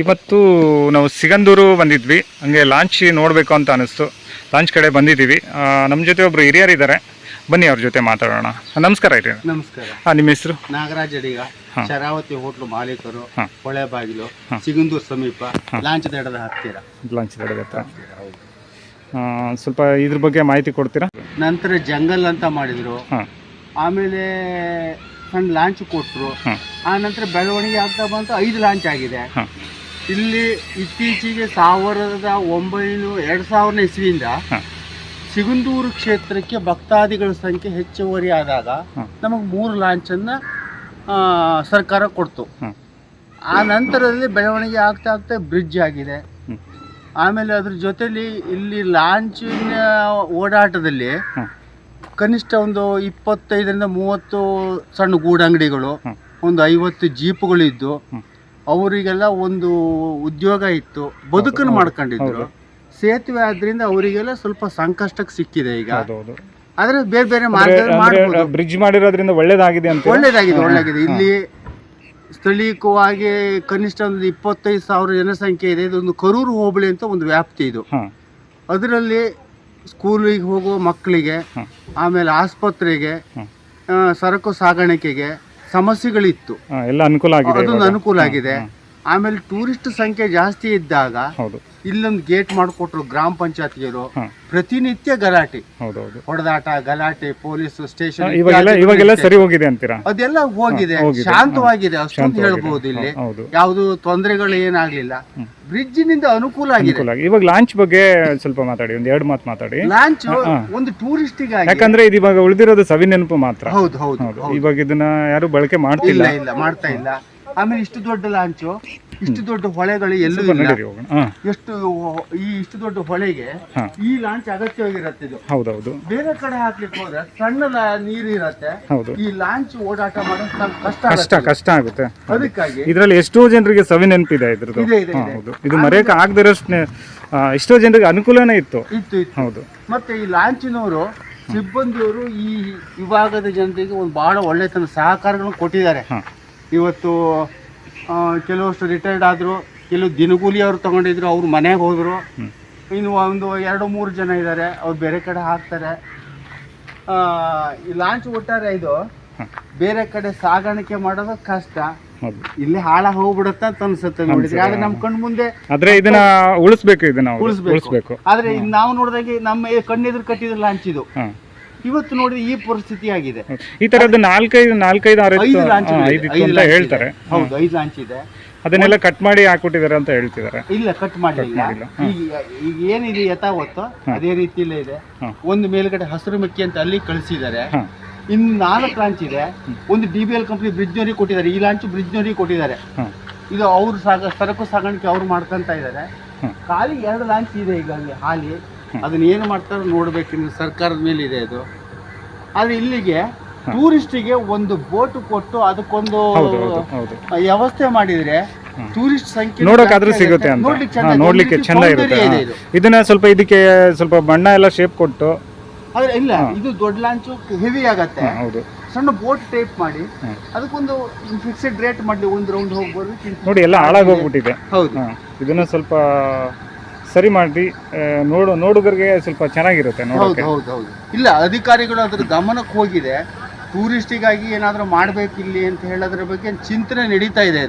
ಇವತ್ತು ನಾವು ಸಿಗಂದೂರು ಬಂದಿದ್ವಿ, ಹಂಗೆ ಲಾಂಚ್ ನೋಡಬೇಕು ಅಂತ ಅನಿಸ್ತು. ಲಾಂಚ್ ಕಡೆ ಬಂದಿದ್ದೀವಿ. ನಮ್ಮ ಜೊತೆ ಒಬ್ಬರು ಹಿರಿಯರಿದ್ದಾರೆ, ಬನ್ನಿ ಅವ್ರ ಜೊತೆ ಮಾತಾಡೋಣ. ನಮಸ್ಕಾರ ಹಿರಿಯ. ನಮಸ್ಕಾರ. ನಿಮ್ಮ ಹೆಸರು? ನಾಗರಾಜ್ ಅಡಿಗ, ಶರಾವತಿ ಹೋಟ್ಲು ಮಾಲೀಕರು, ಹೊಳೆ ಬಾಗಿಲು, ಸಿಗಂದೂರು ಸಮೀಪ, ಲಾಂಚ್ ದಡದ ಹತ್ತಿರ. ಲಾಂಚ್ ದಡದ ಹತ್ತಿರ. ಸ್ವಲ್ಪ ಇದ್ರ ಬಗ್ಗೆ ಮಾಹಿತಿ ಕೊಡ್ತೀರಾ? ನಂತರ ಜಂಗಲ್ ಅಂತ ಮಾಡಿದ್ರು, ಆಮೇಲೆ ಸಣ್ಣ ಲಾಂಚ್ ಕೊಟ್ಟರು. ಆ ನಂತರ ಬೆಳವಣಿಗೆ ಆಗ್ತಾ ಬಂತು, 5 ಲಾಂಚ್ ಆಗಿದೆ. ಇಲ್ಲಿ ಇತ್ತೀಚೆಗೆ 2000 ಇಸ್ವಿಯಿಂದ ಸಿಗಂದೂರು ಕ್ಷೇತ್ರಕ್ಕೆ ಭಕ್ತಾದಿಗಳ ಸಂಖ್ಯೆ ಹೆಚ್ಚುವರಿ ಆದಾಗ ನಮಗೆ 3 ಲಾಂಚನ್ನು ಸರ್ಕಾರ ಕೊಡ್ತು. ಆ ನಂತರದಲ್ಲಿ ಬೆಳವಣಿಗೆ ಆಗ್ತಾ ಆಗ್ತಾ ಬ್ರಿಡ್ಜ್ ಆಗಿದೆ. ಆಮೇಲೆ ಅದ್ರ ಜೊತೆಲಿ ಇಲ್ಲಿ ಲಾಂಚಿನ ಓಡಾಟದಲ್ಲಿ ಕನಿಷ್ಠ ಒಂದು 25ರಿಂದ 30 ಸಣ್ಣ ಗೂಡಂಗಡಿಗಳು, ಒಂದು 50 ಜೀಪುಗಳಿದ್ದು ಅವರಿಗೆಲ್ಲ ಒಂದು ಉದ್ಯೋಗ ಇತ್ತು, ಬದುಕನ್ನು ಮಾಡ್ಕೊಂಡಿದ್ರು. ಸೇತುವೆ ಆದ್ರಿಂದ ಅವರಿಗೆಲ್ಲ ಸ್ವಲ್ಪ ಸಂಕಷ್ಟಕ್ಕೆ ಸಿಕ್ಕಿದೆ ಈಗ. ಆದ್ರೆ ಬೇರೆ ಬೇರೆ ಮಾರ್ಗ ಬ್ರಿಡ್ಜ್ ಮಾಡಿರೋದ್ರಿಂದ ಒಳ್ಳೇದಾಗಿದೆ ಅಂತ. ಒಳ್ಳೇದಾಗಿದೆ. ಇಲ್ಲಿ ಸ್ಥಳೀಯವಾಗಿ ಕನಿಷ್ಠ ಒಂದು 25,000 ಜನಸಂಖ್ಯೆ ಇದೆ. ಇದೊಂದು ಕರೂರು ಹೋಬಳಿ ಅಂತ ಒಂದು ವ್ಯಾಪ್ತಿ ಇದು. ಅದರಲ್ಲಿ ಸ್ಕೂಲಿಗೆ ಹೋಗುವ ಮಕ್ಕಳಿಗೆ, ಆಮೇಲೆ ಆಸ್ಪತ್ರೆಗೆ, ಸರಕು ಸಾಗಾಣಿಕೆಗೆ ಸಮಸ್ಯೆಗಳಿತ್ತು. ಎಲ್ಲ ಅನುಕೂಲ ಆಗಿದೆ, ಅದೊಂದು ಅನುಕೂಲ ಆಗಿದೆ. ಆಮೇಲೆ ಟೂರಿಸ್ಟ್ ಸಂಖ್ಯೆ ಜಾಸ್ತಿ ಇದ್ದಾಗ ಇಲ್ಲೊಂದು ಗೇಟ್ ಮಾಡಿಕೊಟ್ರು ಗ್ರಾಮ ಪಂಚಾಯತ್ಗೆರು. ಪ್ರತಿನಿತ್ಯ ಗಲಾಟೆ, ಹೊಡೆದಾಟ, ಗಲಾಟೆ, ಪೊಲೀಸ್ ಸ್ಟೇಷನ್, ಇವಾಗೆಲ್ಲ ಸರಿ ಹೋಗಿದೆ ಅಂತೀರಾ? ಅದೆಲ್ಲ ಹೋಗಿದೆ, ಶಾಂತವಾಗಿದೆ ಅಷ್ಟೊಂದು ಹೇಳ್ಬಹುದು. ಇಲ್ಲಿ ಯಾವುದು ತೊಂದರೆಗಳು ಏನಾಗ್ಲಿಲ್ಲ. ಬ್ರಿಡ್ಜ್ ನಿಂದ ಅನುಕೂಲ ಆಗಿದೆ. ಇವಾಗ ಲಾಂಚ್ ಬಗ್ಗೆ ಸ್ವಲ್ಪ ಮಾತಾಡಿ, ಒಂದ್ 2 ಮಾತು ಮಾತಾಡಿ. ಲಾಂಚ್ ಒಂದು ಟೂರಿಸ್ಟ್ ಗಾಗಿ, ಯಾಕಂದ್ರೆ ಇದು ಇವಾಗ ಉಳಿದಿರೋದು ಸವಿನೆನಪು ಮಾತ್ರ. ಹೌದು. ಇವಾಗ ಇದನ್ನ ಯಾರು ಬಳಕೆ ಮಾಡ್ತಿಲ್ಲ, ಮಾಡ್ತಾ ಇಲ್ಲ. ಆಮೇಲೆ ಇಷ್ಟು ದೊಡ್ಡ ಲಾಂಚು, ಇಷ್ಟು ದೊಡ್ಡ ಹೊಳೆಗಳು ಎಲ್ಲೂ ಇಲ್ಲ. ಇಷ್ಟು ದೊಡ್ಡ ಹೊಳೆಗೆ ಈ ಲಾಂಚ್ ಅಗತ್ಯವಾಗಿರತ್ತೆ. ಇದು ಹೌದೌದು. ಬೇರೆ ಕಡೆ ಹಾಕ್ಲಿಕ್ಕೆ ಹೋದ್ರೆ ಸಣ್ಣ ನೀರು ಇರತ್ತೆ, ಈ ಲಾಂಚ್ ಓಡಾಟ ಮಾಡೋದು ಕಷ್ಟ ಆಗುತ್ತೆ. ಅದಕ್ಕಾಗಿ ಇದ್ರಲ್ಲಿ ಎಷ್ಟೋ ಜನರಿಗೆ ಸವಿ ನೆನಪಿದೆ ಇದ್ರದ್ದು. ಹೌದು, ಇದು ಮರೆಯಕ್ಕೆ ಆಗದಿರೋಷ್ಟು ಎಷ್ಟೋ ಜನರಿಗೆ ಅನುಕೂಲನೇ ಇತ್ತು. ಹೌದು. ಮತ್ತೆ ಈ ಲಾಂಚಿನವರು ಸಿಬ್ಬಂದಿಯವರು ಈ ವಿಭಾಗದ ಜನರಿಗೆ ಒಂದು ಬಹಳ ಒಳ್ಳೆತನ ಸಹಕಾರಗಳನ್ನು ಕೊಟ್ಟಿದ್ದಾರೆ. ಇವತ್ತು ಕೆಲವಷ್ಟು ರಿಟೈರ್ಡ್ ಆದರು, ಕೆಲವು ದಿನಗೂಲಿ ಅವರು ತಗೊಂಡಿದ್ರು, ಅವ್ರು ಮನೆಗೆ ಹೋದರು. ಇನ್ನು ಒಂದು 2-3 ಜನ ಇದ್ದಾರೆ, ಅವ್ರು ಬೇರೆ ಕಡೆ ಹಾಕ್ತಾರೆ. ಈ ಲಾಂಚ್ ಒಟ್ಟಾರೆ ಇದು ಬೇರೆ ಕಡೆ ಸಾಗಾಣಿಕೆ ಮಾಡೋದು ಕಷ್ಟ. ಇಲ್ಲಿ ಹಾಳ ಹೋಗ್ಬಿಡುತ್ತೆ ಅಂತ ಅನ್ಸುತ್ತೆ ನೋಡಿದ್ರೆ. ಆದ್ರೆ ನಮ್ಮ ಕಣ್ಣು ಮುಂದೆ ಇದನ್ನ ಉಳಿಸ್ಬೇಕು. ಆದ್ರೆ ನಾವು ನೋಡಿದಾಗೆ ನಮ್ಮ ಕಣ್ಣೆದುರು ಕಟ್ಟಿದ ಲಾಂಚ್ ಇದು. ಇವತ್ತು ನೋಡಿದ್ರೆ ಈ ಪರಿಸ್ಥಿತಿ ಆಗಿದೆ. ಈ ತರದ್ದು 5 ಲಾಂಚ್ ಹೇಳ್ತಾರೆ. ಹೌದು, 5 ಲಾಂಚ್ ಇದೆ. ಅದನ್ನೆಲ್ಲ ಕಟ್ ಮಾಡಿ ಹಾಕ್ಬಿಟ್ಟಿದ್ದಾರೆ ಅಂತ ಹೇಳ್ತಿದ್ದಾರೆ. ಇಲ್ಲ, ಕಟ್ ಮಾಡಿಲ್ಲ. ಈಗ ಏನಿದೆ ಯಥಾವತ್ತು ಅದೇ ರೀತಿಯಲ್ಲೇ ಇದೆ. ಒಂದು ಮೇಲ್ಗಡೆ ಹಸಿರು ಮೆಕ್ಕಿ ಅಂತ ಅಲ್ಲಿ ಕಳಿಸಿದ್ದಾರೆ. ಇನ್ನು 4 ಲಾಂಚ್ ಇದೆ. ಒಂದು DBL ಕಂಪ್ನಿ ಬ್ರಿಡ್ಜ್ನವರಿಗೆ ಕೊಟ್ಟಿದ್ದಾರೆ. ಈ ಲಾಂಚ್ ಬ್ರಿಡ್ಜ್ನವರಿಗೆ ಕೊಟ್ಟಿದ್ದಾರೆ. ಇದು ಅವ್ರು ಸರಕು ಸಾಗಾಣಿಕೆ ಅವ್ರು ಮಾಡ್ಕೊಂತ ಇದ್ದಾರೆ. ಖಾಲಿ 2 ಲಾಂಚ್ ಇದೆ ಈಗ ಅಲ್ಲಿ ಹಾಲಿ. ಅದನ್ನ ಏನು ಮಾಡ್ತಾರೋ ನೋಡ್ಬೇಕು, ಸರ್ಕಾರದ ಮೇಲೆ ಇದೆ ಅದು. ಆದ್ರೆ ಇಲ್ಲಿಗೆ ಟೂರಿಸ್ಟಿಗೆ ಒಂದು ಬೋಟ್ ಕೊಟ್ಟು ಅದಕ್ಕೊಂದು ವ್ಯವಸ್ಥೆ ಮಾಡಿದ್ರೆ ಟೂರಿಸ್ಟ್ ಸಂಖ್ಯೆ ನೋಡೋಕಾದ್ರೂ ಸಿಗುತ್ತೆ ಅಂತ, ನೋಡ್ಲಿಕ್ಕೆ ಚಂದ ಇರುತ್ತೆ. ಇದನ್ನ ಇದಕ್ಕೆ ಸ್ವಲ್ಪ ಬಣ್ಣ ಎಲ್ಲ ಶೇಪ್ ಕೊಟ್ಟು. ಆದ್ರೆ ಇಲ್ಲ, ಇದು ದೊಡ್ಡ ಲಾಂಚು ಹೆವಿ ಆಗತ್ತೆ. ಸಣ್ಣ ಬೋಟ್ ಟೈಪ್ ಮಾಡಿ ಅದಕ್ಕೊಂದು ಫಿಕ್ಸ್ಡ್ ರೇಟ್ ಮಾಡಿ ಒಂದು ರೌಂಡ್ ಹೋಗ್ಬೋದು. ನೋಡಿ, ಎಲ್ಲ ಹಾಳಾಗಿ ಹೋಗ್ಬಿಟ್ಟಿದೆ. ಹೌದು, ಇದನ್ನ ಸ್ವಲ್ಪ ಸರಿ ಮಾಡಿ ನೋಡುಗರಿಗೆ ಸ್ವಲ್ಪ ಚೆನ್ನಾಗಿರುತ್ತೆ. ಹೌದು. ಇಲ್ಲ, ಅಧಿಕಾರಿಗಳು ಅದ್ರ ಗಮನಕ್ಕೆ ಹೋಗಿದೆ. ಟೂರಿಸ್ಟಿಗಾಗಿ ಏನಾದರೂ ಮಾಡ್ಬೇಕು ಇಲ್ಲಿ ಅಂತ ಹೇಳೋದ್ರ ಬಗ್ಗೆ ಚಿಂತನೆ ನಡೀತಾ ಇದೆ.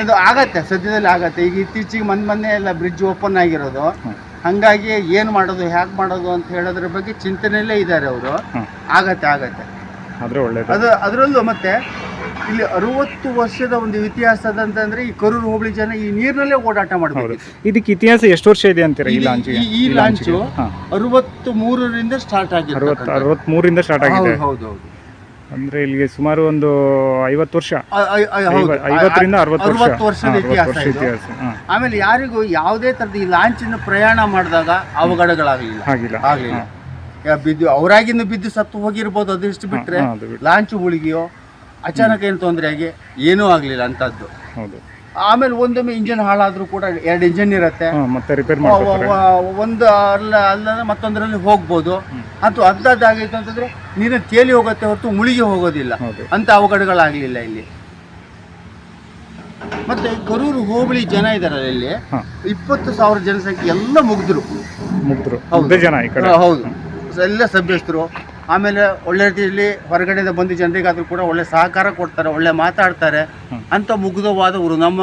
ಇದು ಆಗತ್ತೆ, ಸದ್ಯದಲ್ಲಿ ಆಗತ್ತೆ. ಈಗ ಇತ್ತೀಚೆಗೆ ಮೊನ್ನೆ ಎಲ್ಲ ಬ್ರಿಡ್ಜ್ ಓಪನ್ ಆಗಿರೋದು. ಹಂಗಾಗಿ ಏನು ಮಾಡೋದು, ಹೇಗೆ ಮಾಡೋದು ಅಂತ ಹೇಳೋದ್ರ ಬಗ್ಗೆ ಚಿಂತನೆಯಲ್ಲೇ ಇದ್ದಾರೆ ಅವರು. ಆಗತ್ತೆ. ಅದರಲ್ಲೂ ಮತ್ತೆ ಇಲ್ಲಿ 60 ವರ್ಷದ ಒಂದು ಇತಿಹಾಸದಂತಂದ್ರೆ ಈ ಕರೂರು ಹೋಬಳಿ ಜನ ಈ ನೀರಿನಲ್ಲೇ ಓಡಾಟ ಮಾಡಬಹುದು. ಇದಕ್ಕೆ ಇತಿಹಾಸ ಎಷ್ಟು ವರ್ಷ ಇದೆ ಅಂತೀರಾ? ಈ ಲಾಂಚು 63ರಿಂದ ಸ್ಟಾರ್ಟ್ ಆಗಿದೆ. 63ರಿಂದ ಸ್ಟಾರ್ಟ್ ಆಗಿದೆ. ಹೌದು. ಅಂದ್ರೆ ಇಲ್ಲಿಗೆ ಸುಮಾರು ಒಂದು 50 ವರ್ಷ, 50ರಿಂದ 60 ವರ್ಷದ ಇತಿಹಾಸ. ಆಮೇಲೆ ಯಾರಿಗೂ ಯಾವುದೇ ತರದ ಈ ಲಾಂಚಿನ ಪ್ರಯಾಣ ಮಾಡಿದಾಗ ಅವಘಡಗಳಾಗಲಿಲ್ಲ. ಅವರಾಗಿಂದ ಬಿದ್ದು ಸತ್ತು ಹೋಗಿರ್ಬೋದು, ಅದಿಷ್ಟು ಬಿಟ್ರೆ ಲಾಂಚ್ ಮುಳುಗಿಯೋ ಅಚಾನಕ್ ಏನು ತೊಂದರೆ ಆಗಿ ಏನೂ ಆಗಲಿಲ್ಲ ಅಂತದ್ದು. ಆಮೇಲೆ ಒಂದೊಮ್ಮೆ ಇಂಜಿನ್ ಹಾಳಾದ್ರೂ ಕೂಡ 2 ಇಂಜಿನ್ ಇರುತ್ತೆ, ಒಂದು ಅಲ್ಲ ಮತ್ತೊಂದರಲ್ಲಿ ಹೋಗ್ಬೋದು. ಅಂತೂ ಅಂಥದ್ದಾಗಿತ್ತು ಅಂತಂದ್ರೆ ನೀರು ತೇಲಿ ಹೋಗುತ್ತೆ ಹೊರತು ಮುಳುಗಿ ಹೋಗೋದಿಲ್ಲ. ಅಂತ ಅವಘಡಗಳಾಗಲಿಲ್ಲ ಇಲ್ಲಿ. ಮತ್ತೆ ಕರೂರು ಹೋಬಳಿ ಜನ ಇದಾರಲ್ಲ ಇಲ್ಲಿ ಹಾಂ 20,000 ಜನಸಂಖ್ಯೆ ಎಲ್ಲ ಮುಗ್ಧರು. ಮುಗ್ಧ ಜನ ಈ ಕಡೆ. ಹೌದು, ಎಲ್ಲ ಸಭ್ಯಸ್ಥರು. ಆಮೇಲೆ ಒಳ್ಳೆ ರೀತಿಯಲ್ಲಿ ಹೊರಗಡೆಯಿಂದ ಬಂದ ಜನರಿಗಾದ್ರೂ ಕೂಡ ಒಳ್ಳೆ ಸಹಕಾರ ಕೊಡ್ತಾರೆ, ಒಳ್ಳೆ ಮಾತಾಡ್ತಾರೆ ಅಂತ ಮುಗ್ಧವಾದವರು. ನಮ್ಮ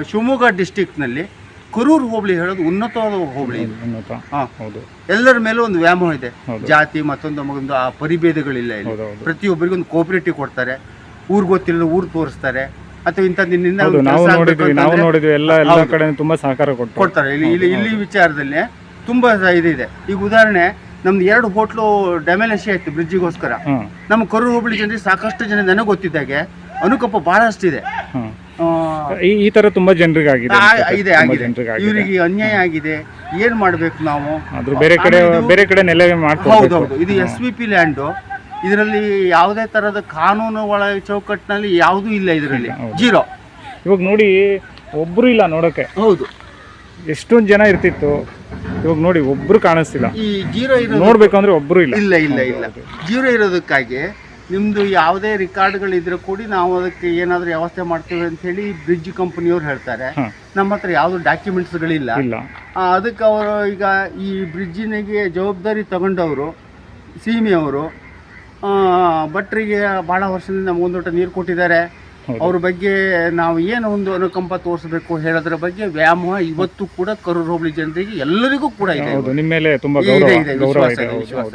ಶಿವಮೊಗ್ಗ ಡಿಸ್ಟಿಕ್ನಲ್ಲಿ ಕರೂರು ಹೋಬಳಿ ಹೇಳೋದು ಉನ್ನತವಾದ ಹೋಬಳಿ ಇದೆ. ಹೌದು. ಎಲ್ಲರ ಮೇಲೂ ಒಂದು ವ್ಯಾಮೋಹ ಇದೆ. ಹೌದು. ಜಾತಿ ಮತ್ತೊಂದು ಆ ಪರಿಭೇದಗಳಿಲ್ಲ ಇಲ್ಲಿ. ಪ್ರತಿಯೊಬ್ಬರಿಗೂ ಒಂದು ಕೋಪರೇಟಿವ್ ಕೊಡ್ತಾರೆ. ಊರ್ ಗೊತ್ತಿಲ್ಲ ಊರ್ ತೋರಿಸ್ತಾರೆ, ಅಥವಾ ಇಂಥದ್ದು ನಿನ್ನ ನಾವು ನೋಡಿದ್ವಿ ಎಲ್ಲ ಕಡೆ ತುಂಬಾ ಸಹಕಾರ ಕೊಡ್ತಾರೆ. ಇಲ್ಲಿ ವಿಚಾರದಲ್ಲಿ ತುಂಬಾ ಇದಿದೆ. ಈಗ ಉದಾಹರಣೆ, ನಮ್ದು 2 ಹೋಟ್ಲು ಡ್ಯಾಮೇಜ್ ಆಯ್ತು ಬ್ರಿಡ್ಜಿಗೋಸ್ಕರ. ನಮ್ಮ ಕರೂರು ಹೋಬಳಿ ಜನರಿಗೆ ಸಾಕಷ್ಟು ಜನ ನನಗೆ ಗೊತ್ತಿದ್ದಾಗೆ ಅನುಕಂಪ ಬಹಳಷ್ಟಿದೆ. ಈ ತರ ತುಂಬಾ ಜನರಿಗೆ ಆಗಿದೆ. ಇವರಿಗೆ ಅನ್ಯಾಯ ಆಗಿದೆ, ಏನ್ ಮಾಡ್ಬೇಕು ನಾವು? ಬೇರೆ ಕಡೆ ನೆಲೆ ಹೌದೌದು. ಇದು SVP ಲ್ಯಾಂಡು. ಇದರಲ್ಲಿ ಯಾವುದೇ ತರಹದ ಕಾನೂನು ಒಳ ಚೌಕಟ್ಟಿನಲ್ಲಿ ಯಾವುದೂ ಇಲ್ಲ. ಇದರಲ್ಲಿ ಜೀರೋ. ಇವಾಗ ನೋಡಿ, ಒಬ್ರು ಇಲ್ಲ ನೋಡಕ್ಕೆ. ಹೌದು, ಎಷ್ಟೊಂದು ಜನ ಇರ್ತಿತ್ತು, ಇವಾಗ ನೋಡಿ ಒಬ್ರು ಕಾಣಿಸ್ತಿಲ್ಲ. ಈ ಜೀರೋ ನೋಡ್ಬೇಕಂದ್ರೆ ಒಬ್ರು ಇಲ್ಲ. ಇಲ್ಲ. ಜೀರೋ ಇರೋದಕ್ಕಾಗಿ ನಿಮ್ದು ಯಾವುದೇ ರೆಕಾರ್ಡ್ಗಳಿದ್ರೆ ಕೂಡಿ ನಾವು ಅದಕ್ಕೆ ಏನಾದರೂ ವ್ಯವಸ್ಥೆ ಮಾಡ್ತೇವೆ ಅಂತ ಹೇಳಿ ಬ್ರಿಡ್ಜ್ ಕಂಪನಿಯವ್ರು ಹೇಳ್ತಾರೆ. ನಮ್ಮ ಹತ್ರ ಯಾವುದು ಡಾಕ್ಯುಮೆಂಟ್ಸ್ಗಳಿಲ್ಲ. ಅದಕ್ಕೆ ಅವರು ಈಗ ಈ ಬ್ರಿಡ್ಜಿನಿಗೆ ಜವಾಬ್ದಾರಿ ತಗೊಂಡವರು CME ಅವರು ಭಟ್ರಿಗೆ ಭಾಳ ವರ್ಷದಿಂದ ಮುಂದೋಟ ನೀರು ಕೊಟ್ಟಿದ್ದಾರೆ. ಅವ್ರ ಬಗ್ಗೆ ನಾವು ಏನು ಒಂದು ಅನುಕಂಪ ತೋರಿಸಬೇಕು ಹೇಳೋದ್ರ ಬಗ್ಗೆ ವ್ಯಾಮೋಹ ಇವತ್ತು ಕೂಡ ಕರೂರು ಹೋಬಳಿ ಜನರಿಗೆ ಎಲ್ಲರಿಗೂ ಕೂಡ ಇದೆ. ನಿಮ್ಮ ಮೇಲೆ ತುಂಬಾ ವಿಶ್ವಾಸ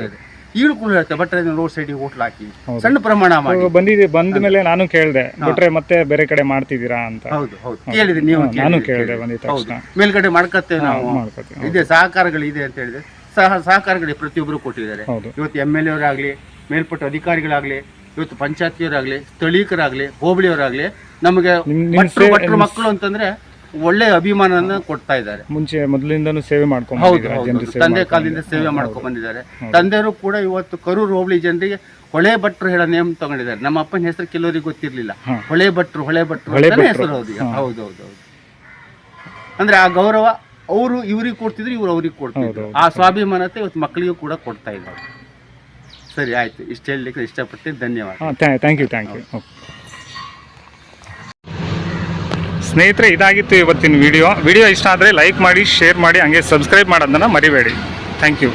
ಇದೆ. ಈಗಲೂ ಕೂಡ ಹೇಳ್ತಾರೆ, ಭಟ್ರೆ ರೋಡ್ ಸೈಡಿಗೆ ಹೋಟ್ಲ್ ಹಾಕಿ ಸಣ್ಣ ಪ್ರಮಾಣ ಮಾಡಿ ಬಂದ ಮೇಲೆ ನಾನು ಕೇಳಿದೆ, ಭಟ್ರೆ ಮತ್ತೆ ಬೇರೆ ಕಡೆ ಮಾಡ್ತಿದ್ದೀರಾ ಅಂತ. ಹೌದು, ಕೇಳಿದ್ರಿ ನೀವು? ನಾನು ಕೇಳಿದೆ ಬಂದಿದ್ದ ತಕ್ಷಣ. ಮೇಲ್ಗಡೆ ಮಾಡ್ಕತ್ತೇವೆ ನಾವು, ಇದೆ ಸಹಕಾರಗಳಿದೆ ಅಂತ ಹೇಳಿದೆ. ಸಹಕಾರಗಳಿಗೆ ಪ್ರತಿಯೊಬ್ಬರು ಕೊಟ್ಟಿದ್ದಾರೆ. ಇವತ್ತು MLA ಅವರಾಗ್ಲಿ, ಮೇಲ್ಪಟ್ಟ ಅಧಿಕಾರಿಗಳಾಗ್ಲಿ, ಇವತ್ತು ಪಂಚಾಯತಿಯವರಾಗ್ಲಿ, ಸ್ಥಳೀಕರಾಗ್ಲಿ, ಹೋಬಳಿಯವರಾಗ್ಲಿ ನಮಗೆ ಭಟ್ರು ಮಕ್ಕಳು ಅಂತಂದ್ರೆ ಒಳ್ಳೆ ಅಭಿಮಾನನ ಕೊಡ್ತಾ ಇದ್ದಾರೆ. ಮೊದಲಿಂದನೂ ಸೇವೆ ಮಾಡ್ಕೊಂಡು ತಂದೆ ಕಾಲದಿಂದ ಸೇವೆ ಮಾಡ್ಕೊಂಡ್ ಬಂದಿದ್ದಾರೆ. ತಂದೆಯವರು ಕೂಡ ಇವತ್ತು ಕರೂರು ಹೋಬಳಿ ಜನರಿಗೆ ಹೊಳೆ ಭಟ್ರು ಹೇಳೋ ನೇಮ್ ತಗೊಂಡಿದ್ದಾರೆ. ನಮ್ಮ ಅಪ್ಪನ ಹೆಸರು ಕೆಲವರಿಗೆ ಗೊತ್ತಿರ್ಲಿಲ್ಲ. ಹೊಳೆ ಭಟ್ರು ಹೆಸರು. ಹೌದು. ಅಂದ್ರೆ ಆ ಗೌರವ ಅವರು ಇವ್ರಿಗೆ ಕೊಡ್ತಿದ್ರು, ಇವ್ರು ಅವ್ರಿಗೆ ಕೊಡ್ತಿದ್ರು. ಆ ಸ್ವಾಭಿಮಾನತೆ ಇವತ್ತು ಮಕ್ಕಳಿಗೂ ಕೂಡ ಕೊಡ್ತಾ ಇದ್ದಾರೆ. ಸರಿ, ಆಯ್ತು. ಇಷ್ಟು ಹೇಳಲಿಕ್ಕೆ ಇಷ್ಟಪಡ್ತೀನಿ. ಧನ್ಯವಾದ. Thank you. ಸ್ನೇಹಿತರೆ, ಇದಾಗಿತ್ತು ಇವತ್ತಿನ ವಿಡಿಯೋ ಇಷ್ಟ ಆದರೆ ಲೈಕ್ ಮಾಡಿ, ಶೇರ್ ಮಾಡಿ, ಹಂಗೆ ಸಬ್ಸ್ಕ್ರೈಬ್ ಮಾಡೋದನ್ನು ಮರಿಬೇಡಿ. Thank you.